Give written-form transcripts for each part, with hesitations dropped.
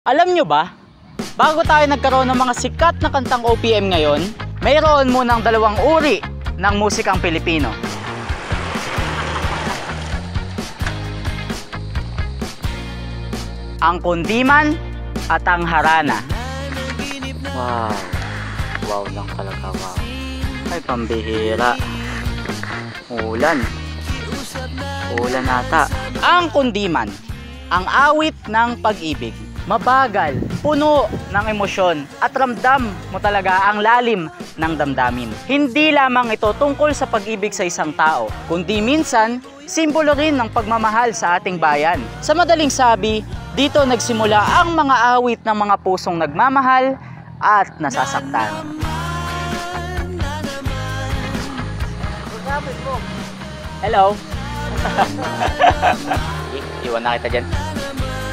Alam nyo ba, bago tayo nagkaroon ng mga sikat na kantang OPM ngayon, mayroon munang dalawang uri ng musikang Pilipino. Ang kundiman at ang harana. Wow, wow lang talaga, wow. Ay, pambihira. Ulan ata. Ang kundiman, ang awit ng pag-ibig. Mabagal, puno ng emosyon at ramdam mo talaga ang lalim ng damdamin. Hindi lamang ito tungkol sa pag-ibig sa isang tao, kundi minsan, simbolo rin ng pagmamahal sa ating bayan. Sa madaling sabi, dito nagsimula ang mga awit ng mga pusong nagmamahal at nasasaktan. Hello? Iwan na kita dyan.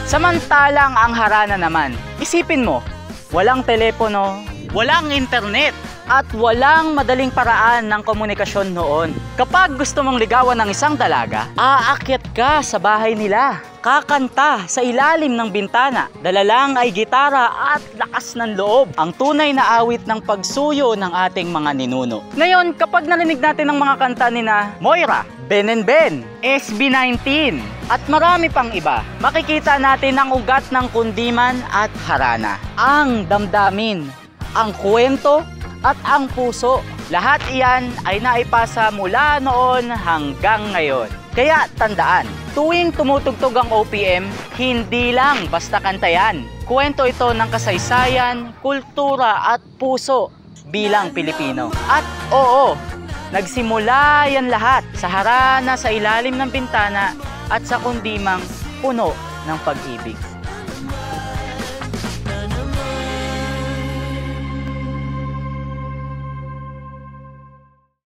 Samantalang ang harana naman, isipin mo, walang telepono, walang internet, at walang madaling paraan ng komunikasyon noon. Kapag gusto mong ligawan ng isang dalaga, aakyat ka sa bahay nila, kakanta sa ilalim ng bintana, dala lang ay gitara at lakas ng loob, ang tunay na awit ng pagsuyo ng ating mga ninuno. Ngayon, kapag narinig natin ang mga kanta ni na Moira, Ben&Ben, SB19, at marami pang iba, makikita natin ang ugat ng kundiman at harana. Ang damdamin, ang kwento, at ang puso. Lahat iyan ay naipasa mula noon hanggang ngayon. Kaya tandaan, tuwing tumutugtog ang OPM, hindi lang basta kanta yan. Kwento ito ng kasaysayan, kultura at puso bilang Pilipino. At oo, nagsimula yan lahat sa harana sa ilalim ng bintana at sa kundimang puno ng pag-ibig.